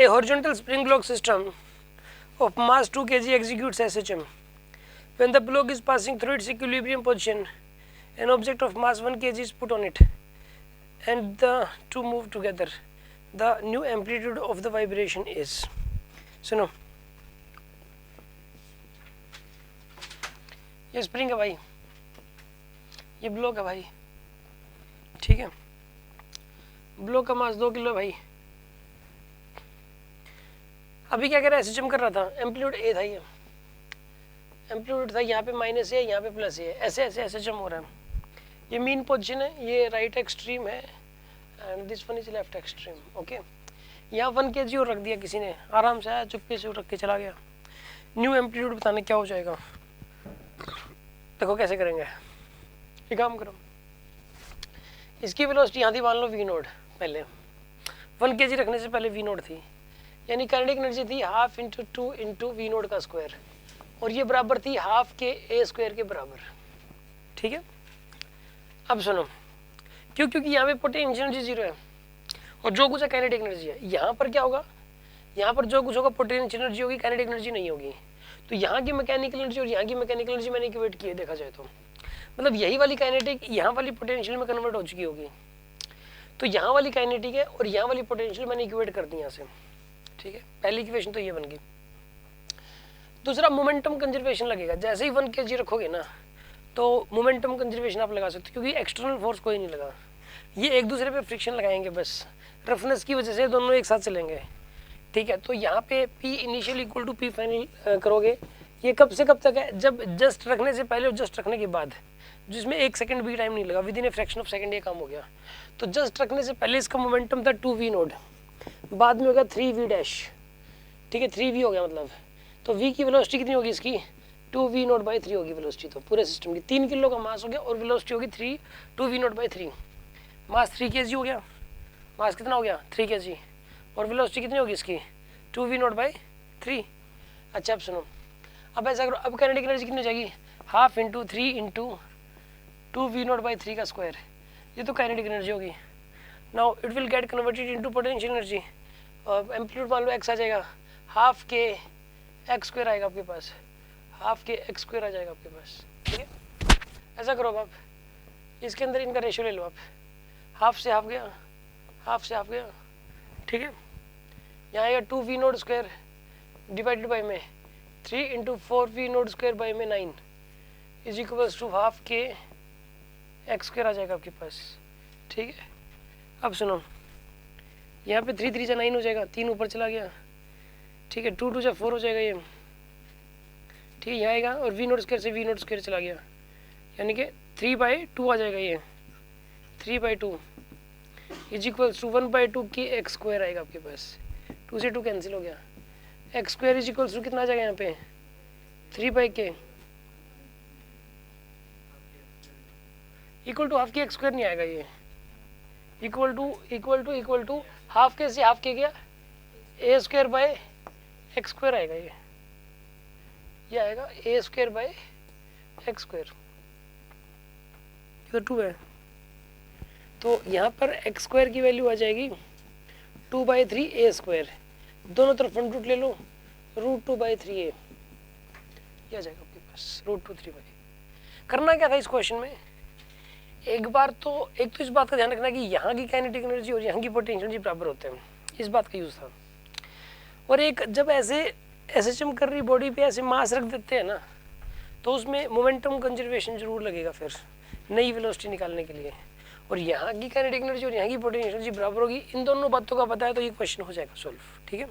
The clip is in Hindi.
A horizontal spring block system of mass 2 kg executes SHM. When the block is passing through its equilibrium position, an object of mass 1 kg is put on it and the two move together. The new amplitude of the vibration is. सुनो, ये स्प्रिंग है भाई, ये ब्लॉक है भाई, ठीक है, ब्लॉक का मास 2 किलो भाई। अभी क्या कर रहा है, एसएचएम कर रहा था, एम्पलीट्यूड ए था, ये एम्पलीट्यूड था, यहाँ पे माइनस ए, यहाँ पे प्लस ए, ऐसे ऐसे एसएचएम हो रहा है। ये मीन पोजीशन है, ये राइट एक्सट्रीम है and this one is left extreme. Okay, यहाँ 1 kg और रख दिया किसी ने, आराम से आया, चुपके से रख के चला गया। न्यू एम्पलीट्यूड बताने क्या हो जाएगा, देखो कैसे करेंगे। ये काम करो, इसकी वेलोसिटी यहाँ थी, मान लो वी नोड, पहले 1 kg रखने से पहले वी नोड थी, यानी काइनेटिक एनर्जी थी half into 2 into V naught का स्क्वायर, और ये बराबर थी हाफ के ए स्क्वायर के बराबर, ठीक है। अब सुनो, क्योंकि यहाँ पे पोटेंशियल एनर्जी 0 है और जो कुछ है काइनेटिक एनर्जी है, यहाँ पर क्या होगा, यहाँ पर जो कुछ होगा पोटेंशियल एनर्जी होगी, काइनेटिक एनर्जी नहीं होगी। तो यहाँ की मैकेनिकल एनर्जी और यहाँ की मैकेनिकल एनर्जी मैंने इक्वेट की है, देखा जाए तो मतलब यही वाली काइनेटिक यहाँ वाली पोटेंशियल में कन्वर्ट हो चुकी होगी। तो यहाँ वाली काइनेटिक है और यहाँ वाली पोटेंशियल मैंने इक्वेट कर दी यहाँ से, ठीक है। पहली इक्वेशन तो ये बन गई। दूसरा मोमेंटम कंजर्वेशन लगेगा, जैसे ही 1 kg रखोगे ना तो मोमेंटम कंजर्वेशन आप लगा सकते हो, क्योंकि एक्सटर्नल फोर्स कोई नहीं लगा, ये एक दूसरे पे फ्रिक्शन लगाएंगे बस, रफनेस की वजह से दोनों एक साथ चलेंगे, ठीक है। तो यहाँ पे P initial equal to P final करोगे, ये कब से कब तक है, जब जस्ट रखने से पहले और जस्ट रखने के बाद, जिसमें 1 सेकंड भी टाइम नहीं लगा, with in a fraction of second ये काम हो गया। तो जस्ट रखने से पहले इसका मोमेंटम था 2v नोड, बाद में हो गया 3v डैश, ठीक है, 3v हो गया मतलब। तो v की वेलोसिटी कितनी होगी इसकी, 2v नोट बाई 3 होगी वेलोसिटी, तो पूरे सिस्टम की 3 किलो का मास हो गया और वेलोसिटी होगी 2v note by 3। Mass 3 kg हो गया, मास कितना हो गया 3 kg, और वेलोसिटी कितनी होगी इसकी 2v नोट बाई 3। अच्छा अब सुनो, अब ऐसा करो, अब काइनेटिक एनर्जी कितनी हो जाएगी, half into 3 into 2v note by 3 का स्क्वायर, ये तो काइनेटिक एनर्जी होगी। Now it will get converted into potential energy, amplitude मान लो x आ जाएगा, हाफ के एक्स स्क्वायर आएगा आपके पास, हाफ के एक्स स्क्वायर आ जाएगा आपके पास, ठीक है। ऐसा करो अब आप, इसके अंदर इनका रेशियो ले लो आप, हाफ से हाफ गया, हाफ से हाफ गया, ठीक है। यहाँ आएगा 2v note square divided by में 3 into 4v note square by में 9 is equals to half K X square आ जाएगा आपके पास, ठीक है। अब सुनो, यहाँ पे 3 3 से 9 हो जाएगा, 3 ऊपर चला गया, ठीक है, 2 2 से 4 हो जाएगा ये, ठीक है, यहाँ आएगा और वी नोट स्क्वायर से वी नोट स्क्वायर चला गया, यानी कि 3/2 आ जाएगा ये, 3/2 इज इक्वल्स टू 1/2 के एक्स स्क्वायर आएगा आपके पास, 2 से 2 कैंसिल हो गया, X square is equals to कितना आ जाएगा यहाँ पे 3/k equal to half K X square नहीं आएगा, ये इक्वल टू हाफ के से हाफ के गया ए स्क्वायर बाय एक्स स्क्वायर आएगा, ये आएगा ए स्क्वायर बाय एक्स स्क्वायर, ये 2 है। तो यहाँ पर एक्स स्क्वायर की वैल्यू आ जाएगी 2/3 ए स्क्वायर, दोनों तरफ फ्रंट रूट ले लो, √2/3a, ये आ जाएगा आपके पास √2/3। करना क्या था इस क्वेश्चन में, एक बार तो एक तो इस बात का ध्यान रखना कि यहाँ की काइनेटिक एनर्जी और यहाँ की पोटेंशियल एनर्जी बराबर होते हैं, इस बात का यूज था। और एक जब ऐसे एसएचएम कर रही बॉडी पे ऐसे मास रख देते हैं ना, तो उसमें मोमेंटम कंजर्वेशन जरूर लगेगा फिर नई वेलोसिटी निकालने के लिए, और यहाँ की काइनेटिक एनर्जी और यहाँ की पोटेंशियल एनर्जी बराबर होगी, इन दोनों बातों का पता है तो ये क्वेश्चन हो जाएगा सॉल्व, ठीक है।